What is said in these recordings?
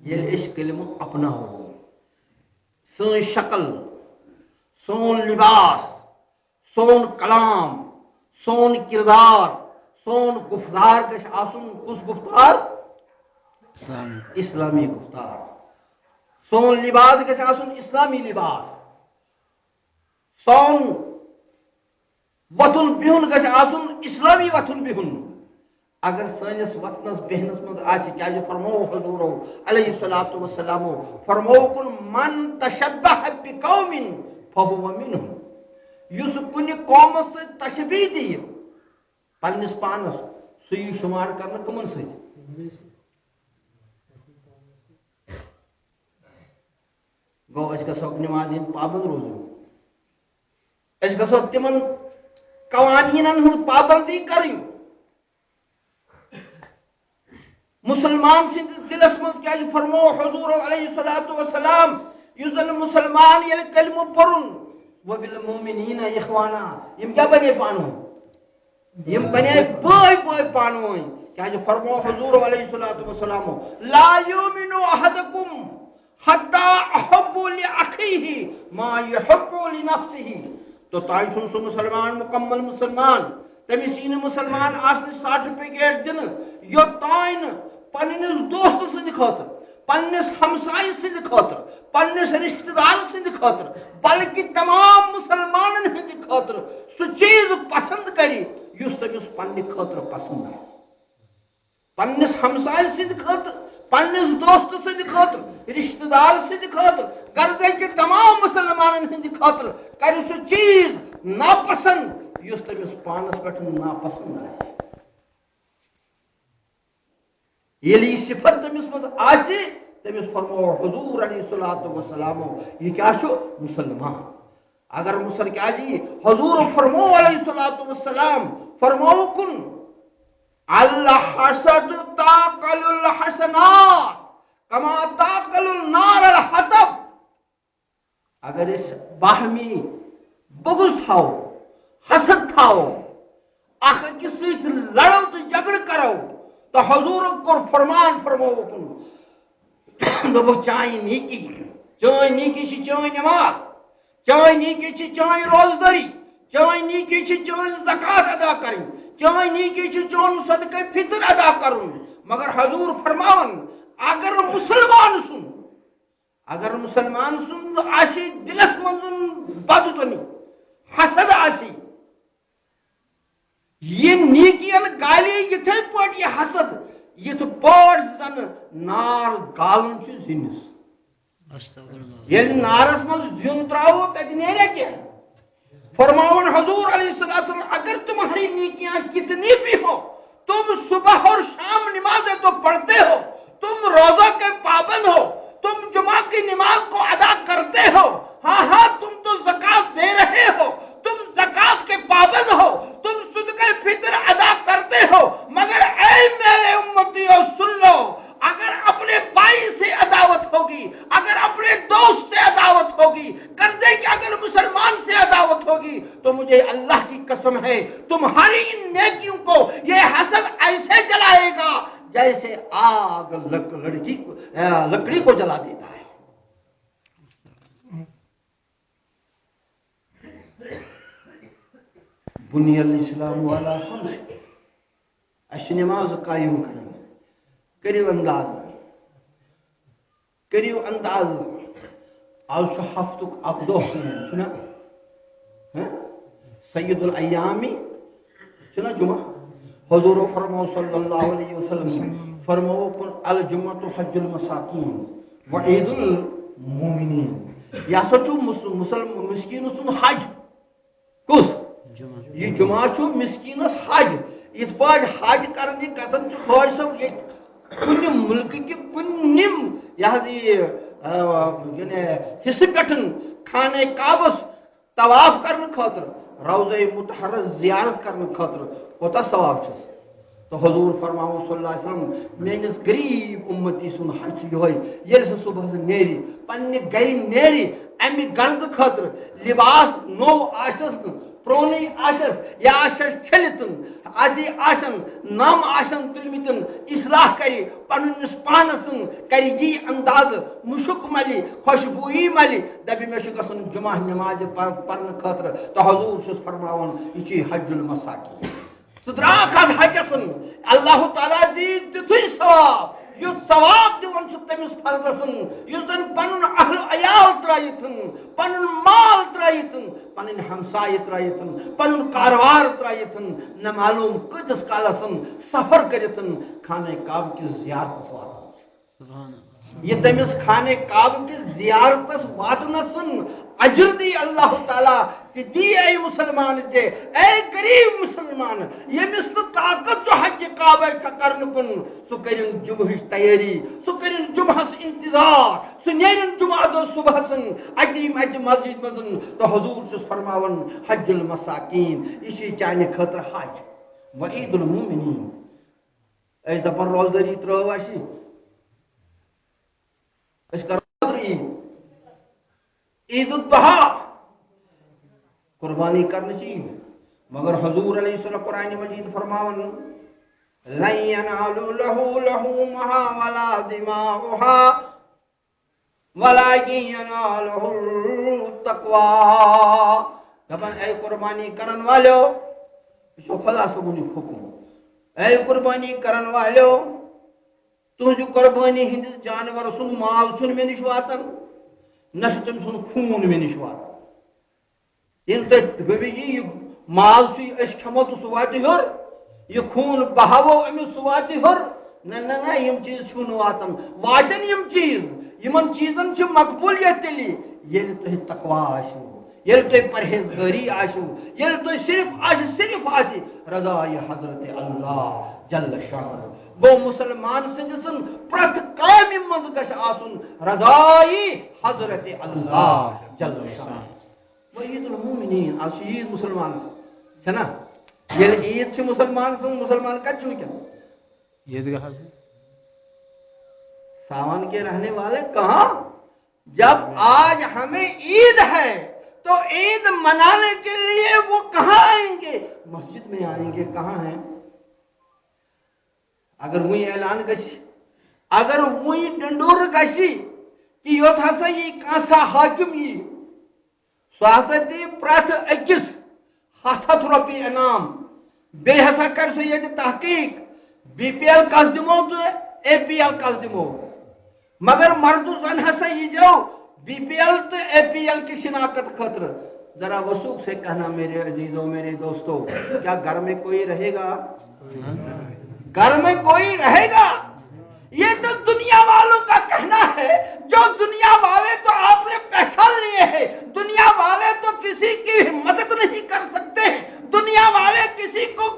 یہ کلمہ اپناو سن شکل سون لباس سون کلام سون کردار سون گفتار گژھِ آسُن کُس گفتار اسلامی گفتار سون لباس گژھِ آسُن اسلامی لباس سون وتھُن بِہُن گژھِ آسُن اسلامی وتھُن بِہُن اگر سٲنِس وتھنس بیہنس منٛز آسہِ کیازِ فرموو حضوٗرو علیہ الصلوٰۃ والسلامو فرمووُکُن من تشبہ بقوم فہو منہم یُس کُنہِ قومس سۭتۍ تشبیہ دِیہِ پننس پانس سُہ یی شُمار کرنہٕ کٕمن سۭتۍ گوٚو أسۍ گژھو نمازِ ہٕنٛدۍ پابند روزُن أسۍ گژھو تِمن قوانیٖنن ہٕنٛز پابندی کرٕنۍ مسلمان سٕنٛدِس دِلس منٛز کیازِ فرموو حضوٗر علیہ الصلوٰۃ والسلام یُس زن مسلمان ییٚلہِ کلمہٕ پوٚرُن وبالمؤمنین اخوانا یم کیا بنے پانہٕ ؤنۍ یم بنے بٲے بٲے پانہٕ ؤنۍ کیازِ فرموو حضوٗر علیہ الصلوٰۃ والسلام لا یؤمن احدکم حتی احب لاخیہ ما یحب لنفسہ تو تۄہہِ چھُنہٕ سُہ مسلمان مکمل مسلمان تٔمِس یی نہٕ مسلمان آسنٕچ سرٹِفکیٹ دِنہٕ یوٚتانۍ نہٕ پننس دوست سٕنٛدِ خٲطرٕ پننس ہمسایہِ سٕنٛدِ خٲطرٕ پننس رشتہٕ دار سٕنٛدِ خٲطرٕ بلکہ تمام مسلمانن ہٕنٛدِ خٲطرٕ سُہ چیٖز پسند کرِ یُس تٔمِس پننہِ خٲطرٕ پسند آسہِ پننس ہمسایہِ سٕنٛدِ خٲطرٕ پننس دوست سٕنٛدِ خٲطرٕ رشتہٕ دار سٕنٛدِ خٲطرٕ غرضے کہِ تمام مسلمانن ہٕنٛدِ خٲطرٕ کرِ سُہ چیٖز ناپسند یُس تٔمِس پانس پٮ۪ٹھ ناپسند آسہِ ییٚلہِ یہِ صفت تٔمِس منٛز آسہِ تٔمِس فرموو حضوٗر علیہ الصلوٰۃ والسلامو یہِ کیٛاہ چھُ مسلمان اگر مسلمان کیٛازِ یی حضوٗر فرموو علیہ الصلوٰۃ والسلام فرمووُکُن الحسد تاکل الحسنات کما تاکل النار الحطب اگر أسۍ باہمی بغض تھاوو حسد تھاوو اکھ أکِس سۭتۍ لڑو تہٕ جگڑٕ کرو تو حضوٗرن کوٚر فرمان فرمووُکُن دوٚپُکھ چانہِ نیکی چھِ چٲنۍ نماز چٲنۍ نیکی چھِ چٲنۍ روزدٲری چٲنۍ نیکی چھِ چٲنۍ زکات ادا کرٕنۍ چٲنۍ نیکی چھِ چون صدقہ فطر ادا کرُن مگر حضوٗر فرماوان اگر مسلمان سُنٛد آسہِ دلس منٛز بدظنی حسد آسہِ یہ نیکین گالی یِتھے پٲٹھۍ یہِ حسد یِتھ پٲٹھۍ زن نار گالُن چھُ زِنِس ییٚلہِ نارس منٛز زیُن تراوو تتہِ نیریا کینٛہہ فرماون حضور علیہ السلام اگر تمہاری نیکیاں کتنی بھی ہو تم صبح اور شام نمازیں تو پڑھتے ہو تم روزہ کے پابند ہو تم جمعہ کی نماز کو ادا کرتے ہو ہاں تم تو زکات دے رہے ہو تم زکات کے پابند ہو تم صدقہ فطر ادا کرتے ہو مگر اے میرے امتیوں سن لو اگر اپنے بھائی سے عداوت ہوگی اگر اپنے دوست سے عداوت ہوگی قرضے کہ اگر مسلمان سے عداوت ہوگی تو مجھے اللہ کی قسم ہے تمہاری ان نیکیوں کو یہ حسد ایسے جلائے گا جیسے آگ لکڑی کو جلا دیتا ہے بنی الاسلام والا خمس اچھا نماز قائم کریو انداز آج ہفتک اک دہ چھنا سید الایامی چھنا جمعہ حضور فرمو صلی اللہ علیہ وسلم فرمو کن الجمعۃ حج المساکین و عید المومنین یہ ہسا چھو مسکین سن حج کس یہ جمعہ چھو مسکینس حج اس پاٹ حج کرنے گژھان خواج صاحب یہ کن ملک کی کن حصہ پہ خانہ کعبس طواف کرنے خاطر روضہ مطہرہ زیارت کرنے خاطر کوتاہ ثواب چھس تو حضور فرماو صلی اللہ علیہ وسلم میانس غریب امتی سن حج یہ سہ صبح سے نیری پنہ گھر نیری امہ غرض خاطر لباس نو آسس پرونی آسس یا آسس چھلتن آدھی آشن نام آشن تلمتن اصلاح کری پنس پانسن کری یہ انداز مشک ملی خوشبوئی ملی دبی میں گھن جمعہ نماز پرن خاطر تو حضور چھس فرماون یہ حج المساکین سدراک از حجسن اللہ تعالیٰ دی تھی ثواب یُتھ ثواب دِوان چھُ تٔمِس فردسن یُس زن پنُن اہل عیال ترٲیِتھن پنُن مال ترٲیِتھن پنٕنۍ ہمسایہِ ترٲیِتھن پنُن کاروبار ترٲیِتھن نہ معلوم کۭتِس کالسن سفر کٔرِتھن خانہ کعبہ کِس زیارتس واتان یہ تٔمِس خانہ کعبہ کِس زیارتس واتنسن اجر دی اللہ تعالیٰ کہ دی اے مسلمان جے اے غریب مسلمان یمس نہ طاقت جو حج کعبہ کرن کن سو کرن جمعہچ تیاری سو کرن جمعہس انتظار سو نیرن جمعہ دو صبح سن عظیم اج مسجد مزن تو حضور چھس فرماون حج المساکین یہ چانہ خاطر حج و عید المومنین اس دپن روزداری ترو اسی اس کرو عید عید الضحیٰ قربانی کرنی چیز مگر حضور علیہ السلام قرآن مجید فرماون لن ينالوا له لحومها ولا دماؤها ولكن يناله التقوى دپن اے قربانی کرن والو یہ خدا صبح حکم اے قربانی کرن والو تہذ قربانی ہندس جانور سن مال سن مے نش واتن نہ تم سن خون مے نش واتن یہ مال اس کھمو تو سہ وات ہر یہ خون بہاو امس سہ وات ہر نہ یم چیز چھن واتن واتن یم چیز یمن چیزن چھ مقبولیت تیلی یل تہ تقوا آسو یل تہ پرہیزگاری آسو یل تہ صرف آسی رضا حضرت اللہ جل شان گو مسلمان سندسن پرت کام من گژھِ آسن رضائی حضرت اللہ جل شان عید المومنین آج عید مسلمان ہے نا یہ عید سے مسلمان کت چھو کیا عیدگاہ ساون کے رہنے والے کہاں جب آج ہمیں عید ہے تو عید منانے کے لیے وہ کہاں آئیں گے مسجد میں آئیں گے کہاں ہیں اگر وہی اعلان گشی اگر وہی ڈنڈور گشی کہ یوت ہسا یہ کانسا حاکم یہ سہ دی پرت اکس 700 رۄپیہِ انعام بیٚیہِ ہسا کر سُہ ییٚتہِ تحقیق BPL کس دمو تو APL کس دمو مگر مردو زن ہسا یہ جو BPL تو APL کی شناخت خاطر ذرا وثوق سے کہنا میرے عزیزوں میرے دوستوں کیا گھر میں کوئی رہے گا گھر میں کوئی رہے گا یہ تو دنیا والوں کا کہنا ہے جو دنیا والے تو آپ نے پہچان لیے ہیں دنیا والے تو کسی کی مدد نہیں کر سکتے ہیں دنیا والے کسی کو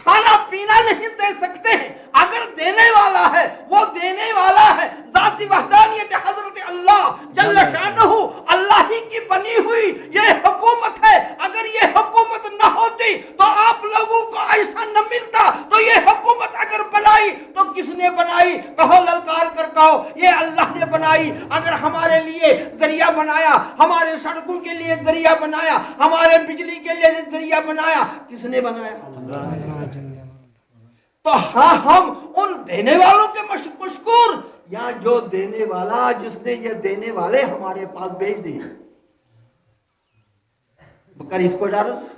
کھانا پینا نہیں دے سکتے ہیں اگر دینے والا ہے وہ دینے والا ہے ذاتی وحدانیت حضرت اللہ جل شانہ اللہ ہی کی بنی ہوئی یہ حکومت ہے اگر یہ حکومت نہ ہوتی تو آپ لوگوں کو ایسا نہ ملتا تو یہ حکومت اگر بنائی تو کس نے بنائی کہو للکار کر کہو یہ اللہ نے بنائی اگر ہمارے لیے ذریعہ بنایا ہمارے سڑکوں کے لیے ذریعہ بنایا ہمارے بجلی کے لیے ذریعہ بنایا کس نے بنایا تو ہاں ہم ان دینے والوں کے مشکور یا جو دینے والا جس نے یہ دینے والے ہمارے پاس بھیج دیے بکر اس کو ڈارس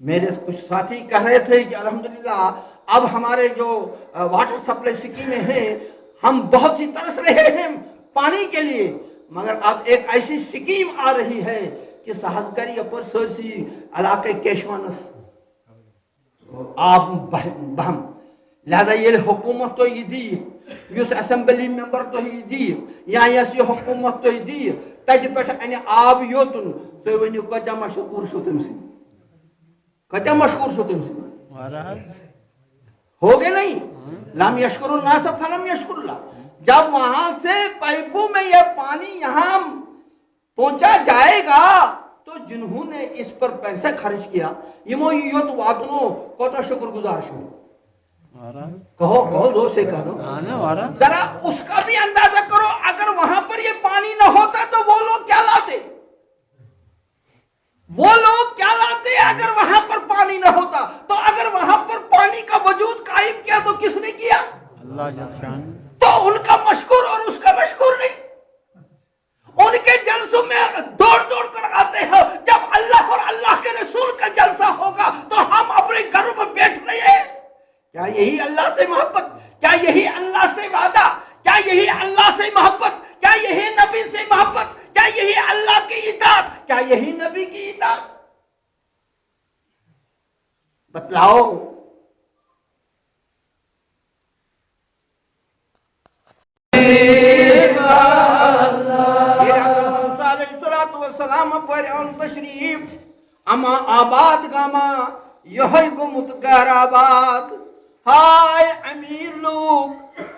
میرے کچھ ساتھی کہہ رہے تھے کہ الحمدللہ اب ہمارے جو واٹر سپلائی سکیمیں ہیں ہم بہت ہی ترس رہے ہیں پانی کے لیے مگر اب ایک ایسی سکیم آ رہی ہے کہ سہسگری اپر سرسی علاقے کیشوانس آپ بہم لہذا یہ حکومت تو یہ دی یس اسمبلی ممبر تو یہ دی یا یس یہ حکومت تو یہ دی تجھ پہ ان آب یوتن تو ونیو کتیا مشکور چھو تم سے کتیا مشکور چھو تم سے ہو گئے نہیں لم یشکر الناس فلم یشکر اللہ جب وہاں سے پائپوں میں یہ پانی یہاں پہنچا جائے گا تو جنہوں نے اس پر پیسے خرچ کیا یمو یوت واتنو کوتا شکر گزار شو کہو زور سے کہو ذرا اس کا بھی اندازہ کرو اگر وہاں پر یہ پانی نہ ہوتا تو وہ لوگ کیا لاتے اگر وہاں پر پانی نہ ہوتا تو اگر وہاں پر پانی کا وجود قائم کیا تو کس نے کیا؟ اللہ۔ تو ان کا مشکور اور اس کا مشکور نہیں۔ ان کے جلسوں میں دوڑ دوڑ کر آتے ہیں، جب اللہ اور اللہ کے رسول کا جلسہ ہوگا تو ہم اپنے گھروں میں بیٹھ رہے ہیں۔ کیا یہی اللہ سے محبت؟ کیا یہی اللہ سے وعدہ؟ کیا یہی اللہ سے محبت؟ کیا یہی نبی سے محبت؟ کیا یہی اللہ کی اطاعت؟ کیا یہی نبی کی اطاعت؟ بتلاؤ۔ والسلام پر ان تشریف اما آباد گاما یہ گمت گر آباد۔ ہائے امیر لوگ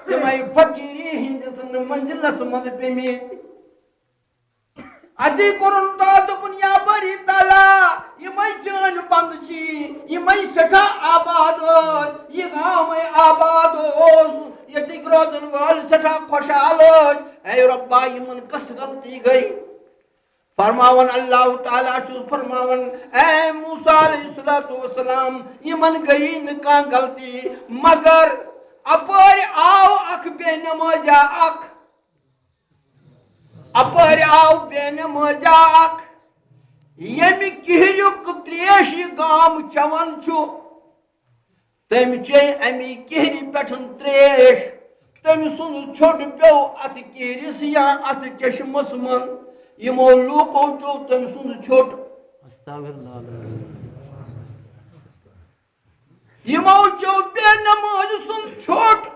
تمہیں فقیری ہندسن منزلس من پیمت ادی کرن داد دنیا بری تالا یہ میں جان بند چی یہ میں سٹھا آباد یہ گاؤں میں آباد یہ دگروزن وال سٹھا خوشحال اے ربا یہ من کس غلطی گئی؟ فرماون اللہ تعالیٰ چھو فرماون اے موسیٰ علیہ السلام یہ من گئی نکاں غلطی مگر اپر آو اک بے نمازا اک اپر آو بے نمازا اک یمی کہریک تریش یہ گام چون چھو تم چے امی کہری پیٹھن تریش تم سن چھوٹ پیو ات کہرس یا ات چشمس من یمو لوکو چو تم سن چھوٹ یمو چو بے نماز سن چھوٹ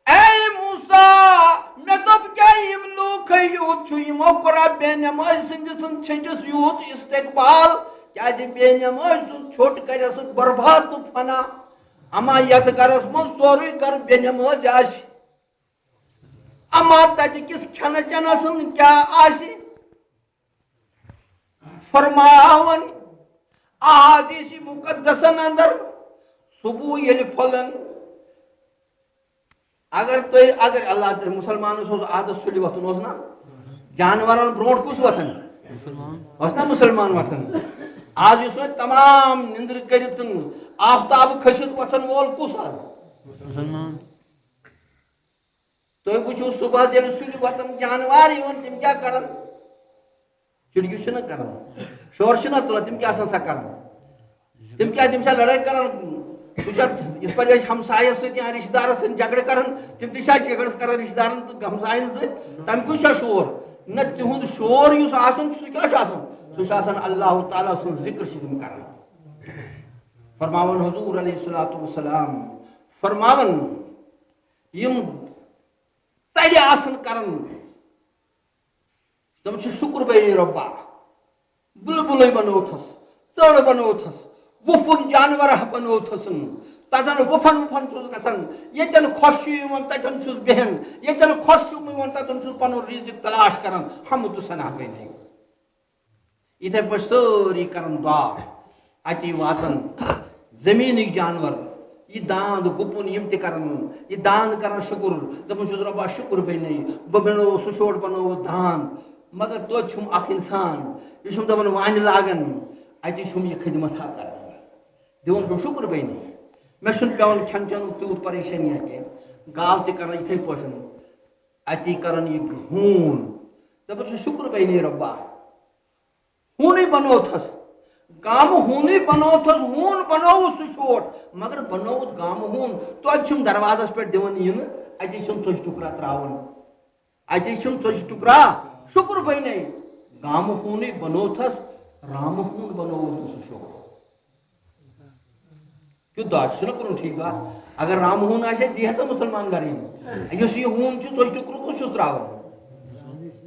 اے موسیٰ میں دب کیا یم لوک یوت چھو یمو کرا بے نماز سن جسن چھنچس یوت استقبال کیا جی بے نماز سن چھوٹ کر سن برباد تو فنا اما یت کرس من سوری کر بے نماز آشی اما تجی کس کھن چنسن کیا آشی؟ فرماون احادیث مقدسن اندر صبح یل پھلن اگر اللہ تعالی مسلمان عادت سلی وتن اس نا جانورن برونٹ کس وتن اس نا مسلمان وتن آج اس تمام نندر کرتن آفتاب کھست وتن وول کس آج مسلمان تو وچھو صبح یل سلی وتن جانوار یون تم کیا کرن چڑگی چھنا کرن شور چھنا تلان تم کیا سا کرن تم کیا تم لڑائی کرن اس پر ہمسایہ ست یا رشتہ دار سن جھگڑ کرن تم تشا جھگڑس کرن رشتہ دارن تو ہمساین ست تم کس شور نہ تہند شور یس آسن سہ کیا آسان سہ آسان اللہ تعالیٰ سن ذکر تم کرن فرماون حضور علیہ الصلوۃ والسلام فرماون یم تڑِ آسن کرن تم شکر بینے ربا بلبل بنوتھس ژر بنوتھس وفن جانور بنوتھسن تتن وفن وفن چھس گژھان یتن خوش تتن چھس بہن یتن خوش تتن چھس پن رزق تلاش کران حمد ثنا بینے اتھے پہ ساری کران دعا اتی واتن زمینک جانور یہ داند گپن یم تہ کران یہ داند کران شکر دپان چھس ربا شکر بینے بہ بنو سہ شوٹ بنو داند مگر تو چھم اخ انسان یہ چھم دپان وان لاگن اتی چھم یہ خدمت کران دون چھم شکر بینے میں چھن پیون کھین چین تیوت پریشانی کی گاو تہ کران اتھے پٲٹھۍ اتی کران یہ ہون دپان چھس شکر بینے ربا ہونی بنوتھس گام ہونی بنوتھس ہون بنو سہ شوٹ مگر بنوت گام ہون تو چھم دروازس پہ دون یہ اتی چھم ژوچ ٹکرا تراون اتی چھم ژوچ ٹکرا شکر بینے گام ہونی بنوتھس رام ہون بنوت سہ شوٹ کیوں دعا چھنا کرن ٹھیک بات اگر رام ہون آسے دی ہسا مسلمان گرین اس یہ ہون چھ ژوچ ٹکرو کس چھس تراون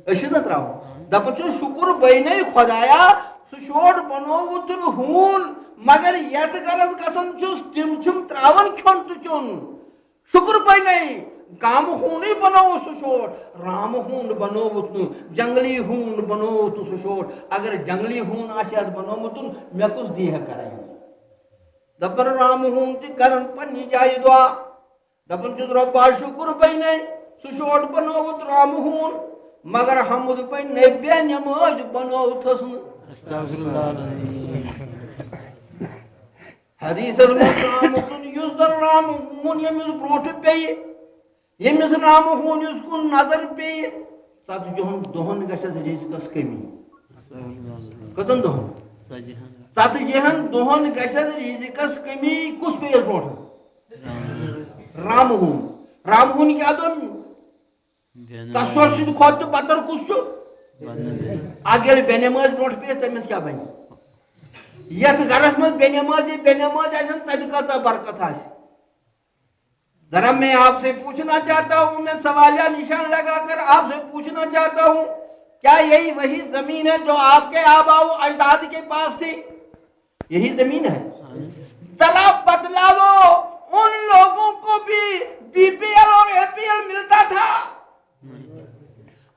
اس نہ تراون دپان چھ شکر بینے خدایا سہ شوٹ بنوت ہون مگر یت غرض گژھان چھس تم چھم تراون کھیون تو چون شکر بینے گام ہونی بنو سہ شوٹ رام ہون بنوت جنگلی ہون بنوت سہ شوٹ اگر جنگلی ہون آسہ بنومت مے کس دی کریں دپن رام ہون تہ کرن پنہ جائے دعا دپن چھس ربا شکر بینے سہ شوٹ بنوت رام ہون مگر حمد بینے بے نماز بنوتھس حدیث رام یوزر رام ہون یمس بروٹ پی یمس رام ہون اس کن نظر پی 40 دہن گھس رزقس کمی کتن دہن 40 دہن گھس رزقس کمی کس پیس بروٹ رام ہون کیا دن تسور سند کھت بتر کس اگر بے نماز بروٹ پی تمس کیا بن یت گرس مز بے نماز تت کتا برکت آ ذرا میں آپ سے پوچھنا چاہتا ہوں میں سوالیہ نشان لگا کر آپ سے پوچھنا چاہتا ہوں کیا یہی وہی زمین ہے جو آپ کے آبا و اجداد کے پاس تھی یہی زمین ہے ذرا بدلاو ان لوگوں کو بھی بی پی ایل اور اے پی ایل ملتا تھا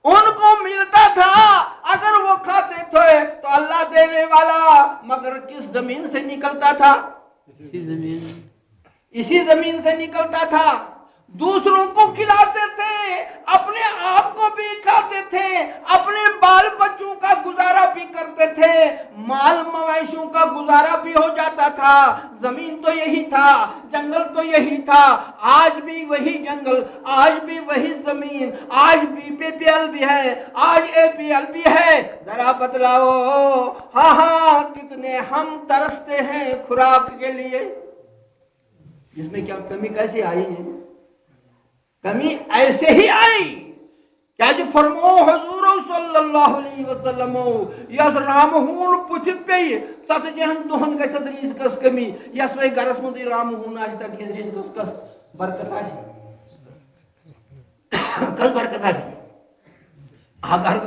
ان کو ملتا تھا اگر وہ کھاتے تھے تو اللہ دینے والا مگر کس زمین سے نکلتا تھا اسی زمین سے نکلتا تھا دوسروں کو کھلاتے تھے اپنے آپ کو بھی کھاتے تھے اپنے بال بچوں کا گزارا بھی کرتے تھے مال مویشوں کا گزارا بھی ہو جاتا تھا زمین تو یہی تھا جنگل تو یہی تھا آج بھی وہی جنگل آج بھی وہی زمین آج بھی پی پی ایل بھی ہے آج اے پی ایل بھی ہے ذرا بدلاؤ ہاں کتنے ہم ترستے ہیں خوراک کے لیے اس میں کیا کمی کیسے آئی ہے کمی ایسے ہی آئی کیا جو فرمو حضور صلی اللہ علیہ وسلم یس رام ہون پوچھت پی 40 دہن گھس رزقس کمی یس وی گرس مز رام ہون آج تک رزقس کس برکت کس برکت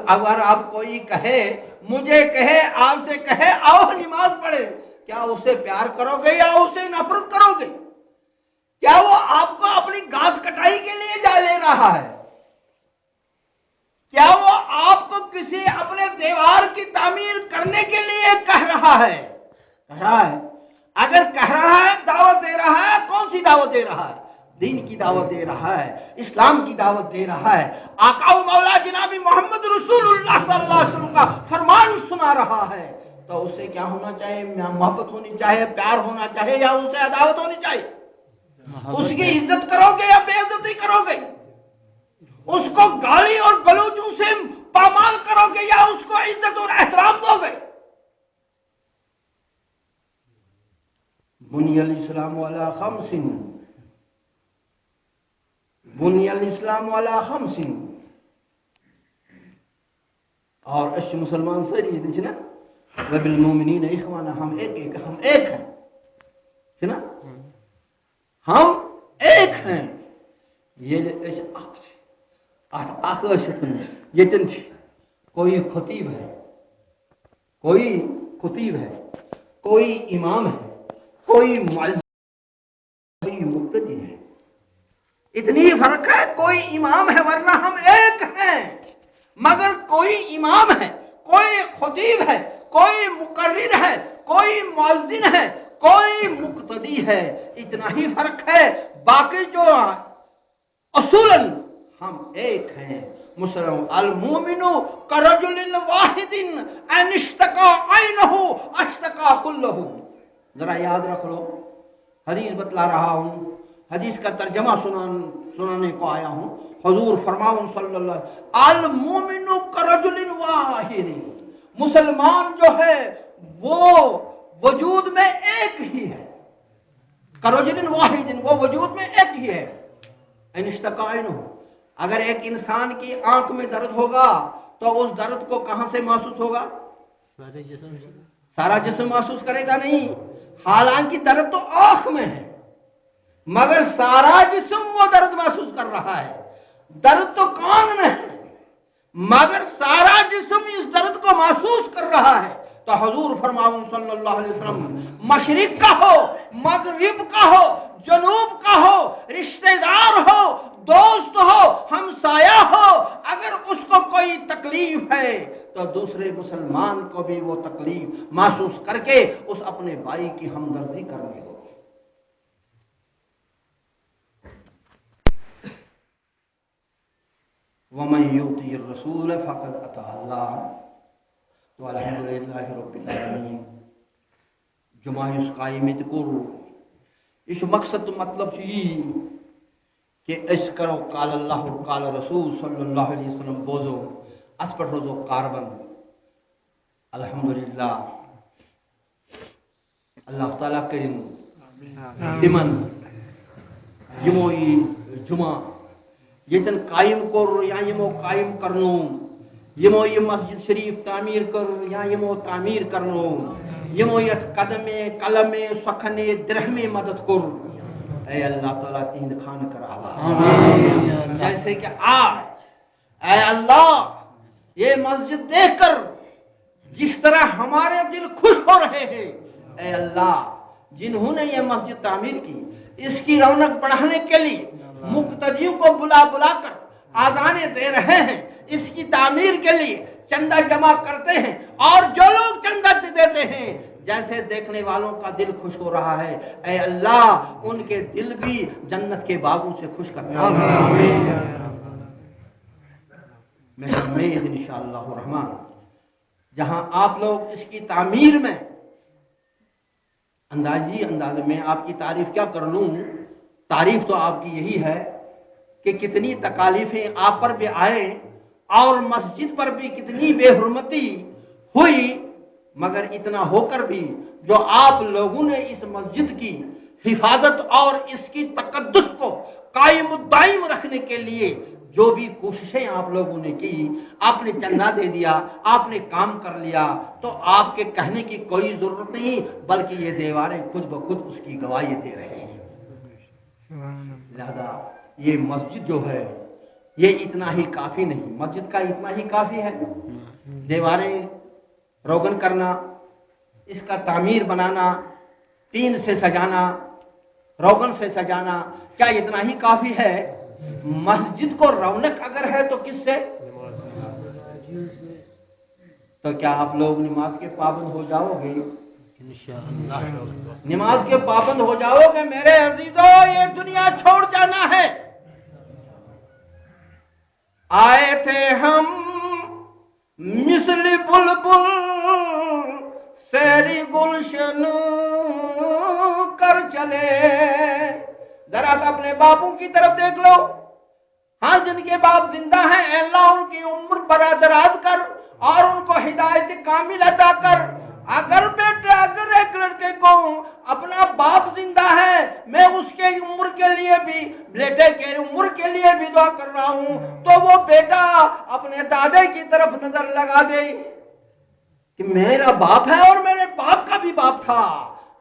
اگر آپ کوئی کہے مجھے کہے آپ سے کہے آؤ نماز پڑھے کیا اسے پیار کرو گے یا اسے نفرت کرو گے کیا وہ آپ کو اپنی گھاس کٹائی کے لیے جا لے رہا ہے کیا وہ آپ کو کسی اپنے دیوار کی تعمیر کرنے کے لیے کہہ رہا ہے اگر کہہ رہا ہے دعوت دے رہا ہے کون سی دعوت دے رہا ہے دین کی دعوت دے رہا ہے اسلام کی دعوت دے رہا ہے آقا و مولا جناب محمد رسول اللہ صلی اللہ علیہ وسلم کا فرمان سنا رہا ہے تو اسے کیا ہونا چاہیے محبت ہونی چاہیے پیار ہونا چاہیے یا اسے عداوت ہونی چاہیے اس کی عزت کرو گے یا بے عزتی کرو گے اس کو گالی اور گلوچوں سے پامال کرو گے یا اس کو عزت اور احترام دو گے بنی الاسلام علی خمس بنی الاسلام علی خمس اور اس مسلمان سری نا وبالمؤمنین اخوانا ہم ایک ہیں نا ہم ایک ہیں یہ یتن کوئی خطیب ہے کوئی امام ہے کوئی معزز کوئی مقتدی ہے اتنی فرق ہے کوئی امام ہے ورنہ ہم ایک ہیں مگر کوئی امام ہے کوئی خطیب ہے کوئی مقرر ہے کوئی مؤذن ہے کوئی مقتدی ہے اتنا ہی فرق ہے باقی جو اصولاً ہم ایک ہیں مسلم المومن کرجل واحد ان اشتقا عینہ اشتقا کلہ ذرا یاد رکھ لو حدیث بتلا رہا ہوں حدیث کا ترجمہ سنانے کو آیا ہوں حضور فرماؤں صلی اللہ المومن کرجل واحد مسلمان جو ہے وہ وجود میں ایک ہی ہے کرجل واحد وہ وجود میں ایک ہی ہے ان اشتقا عینہ اگر ایک انسان کی آنکھ میں درد ہوگا تو اس درد کو کہاں سے محسوس ہوگا سارا جسم محسوس کرے گا نہیں حالانکہ درد تو آنکھ میں ہے مگر سارا جسم وہ درد محسوس کر رہا ہے درد تو کان میں ہے مگر سارا جسم اس درد کو محسوس کر رہا ہے تو حضور فرماؤں صلی اللہ علیہ وسلم مشرق کا ہو مغرب کا ہو جنوب کا ہو رشتہ دار ہو دوست ہو ہمسایہ ہو اگر اس کو کوئی تکلیف ہے تو دوسرے مسلمان کو بھی وہ تکلیف محسوس کر کے اس اپنے بھائی کی ہمدردی کرنی ہوگی وَمَن يُطِعِ الرَّسُولَ فَقَدْ أَطَاعَ اللَّهَ وَالْحَمْدُ لِلَّهِ رَبِّ الْعَالَمِينَ جمعہ اس قائمت کو یہ مقصد تو مطلب یہ کہ اس کرو قال اللہ اور قال رسول صلی اللہ علیہ وسلم بوزو اس پر روزو کاربن الحمدللہ اللہ تعالیٰ کرن تمن یمو جمعہ یتن قائم کور یا یمو قائم کرنو یمو یہ مسجد شریف تعمیر کر یا یمو تعمیر کرنو یمو یت قدم قلم سخن درہم مدد کر اے اللہ تعالیٰ تین خان کر آواز جیسے کہ آج اے اللہ یہ مسجد دیکھ کر جس طرح ہمارے دل خوش ہو رہے ہیں اے اللہ جنہوں نے یہ مسجد تعمیر کی اس کی رونق بڑھانے کے لیے مقتدیوں کو بلا بلا کر آذانیں دے رہے ہیں اس کی تعمیر کے لیے چندہ جمع کرتے ہیں اور جو لوگ چندہ دیتے ہیں جیسے دیکھنے والوں کا دل خوش ہو رہا ہے اے اللہ ان کے دل بھی جنت کے باغوں سے خوش کرنا میں امید انشاءاللہ الرحمن جہاں آپ لوگ اس کی تعمیر میں انداز میں آپ کی تعریف کیا کر لوں تعریف تو آپ کی یہی ہے کہ کتنی تکالیفیں آپ پر بھی آئے اور مسجد پر بھی کتنی بے حرمتی ہوئی مگر اتنا ہو کر بھی جو آپ لوگوں نے اس مسجد کی حفاظت اور اس کی تقدس کو قائم دائم رکھنے کے لیے جو بھی کوششیں آپ لوگوں نے کی آپ نے چندہ دے دیا آپ نے کام کر لیا تو آپ کے کہنے کی کوئی ضرورت نہیں بلکہ یہ دیواریں خود بخود اس کی گواہی دے رہے ہیں لہذا یہ مسجد جو ہے یہ اتنا ہی کافی نہیں مسجد کا اتنا ہی کافی ہے دیواریں روغن کرنا اس کا تعمیر بنانا ٹین سے سجانا روغن سے سجانا کیا اتنا ہی کافی ہے مسجد کو رونق اگر ہے تو کس سے تو کیا آپ لوگ نماز کے پابند ہو جاؤ گے انشاءاللہ نماز کے پابند ہو جاؤ گے میرے عزیزو یہ دنیا چھوڑ جانا ہے آئے تھے ہم مثل بلبل سیری گلشن کر چلے ذرا اپنے باپوں کی طرف دیکھ لو ہاں جن کے باپ زندہ ہیں اے اللہ ان کی عمر برادراز کر اور ان کو ہدایت کامل عطا کر اگر بیٹے اگر ایک لڑکے کو اپنا باپ زندہ ہے میں اس کے عمر کے لیے بھی بیٹے کے عمر کے لیے بھی دعا کر رہا ہوں تو وہ بیٹا اپنے دادے کی طرف نظر لگا دے کہ میرا باپ ہے اور میرے باپ کا بھی باپ تھا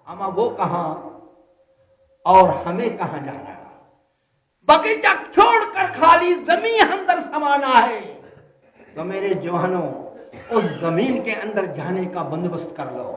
اما وہ کہاں اور ہمیں کہاں جانا ہے باغیچہ چھوڑ کر خالی زمین اندر سمانا ہے تو میرے جوانوں اس زمین کے اندر جانے کا بندوبست کر لو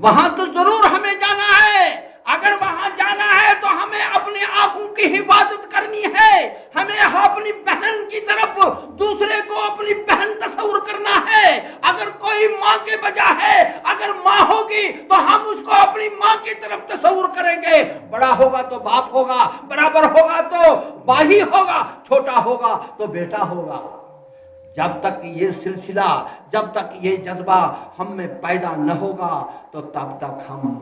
وہاں تو ضرور ہمیں جانا ہے اگر وہاں جانا ہے تو ہمیں اپنی آنکھوں کی حفاظت کرنی ہے ہمیں اپنی بہن کی طرف دوسرے کو اپنی بہن تصور کرنا ہے اگر کوئی ماں کے بجا ہے اگر ماں ہوگی تو ہم اس کو اپنی ماں کی طرف تصور کریں گے بڑا ہوگا تو باپ ہوگا برابر ہوگا تو بھائی ہوگا چھوٹا ہوگا تو بیٹا ہوگا جب تک یہ سلسلہ جب تک یہ جذبہ ہم میں پیدا نہ ہوگا تو تب تک ہم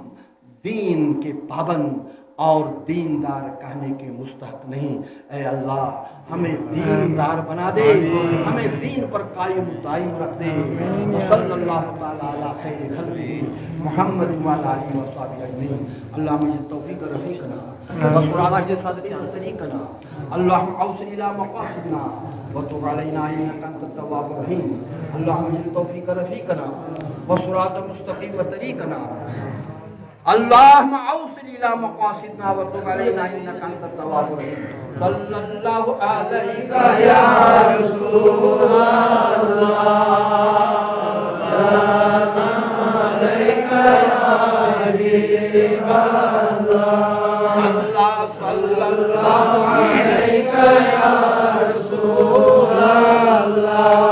دین کے پابند اور دیندار کہنے کے مستحق نہیں اے اللہ ہمیں دیندار بنا دے ہمیں دین پر قائم دائم رکھ دے صلی اللہ تعالی علی خیر خلقہ محمد وعلی آلہ وصحبہ اجمعین اللہم اجعل توفیق رفیقنا وسرعات صدق عن طریقنا اللہم اوصل الى مقاصدنا وتب علينا انك انت التواب الرحيم اللهم اجعل توفيق رفيقنا وصراط مستقيم طريقنا اللهم اوصل الى مقاصدنا وتب علينا انك انت التواب الرحيم صلى الله عليك يا رسول الله سلام عليك يا حبيب الله الله صلى الله عليك يا رسول الله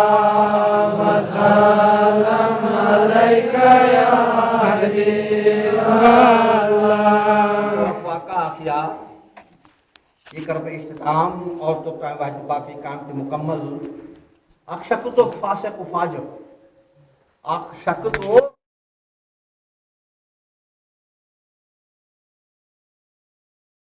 وسلم عليك يا حبيب الله واقعہ یہ کرب اختتام اور تو باقی کام کے مکمل اک شک تو فاسق و فاجر اک شک تو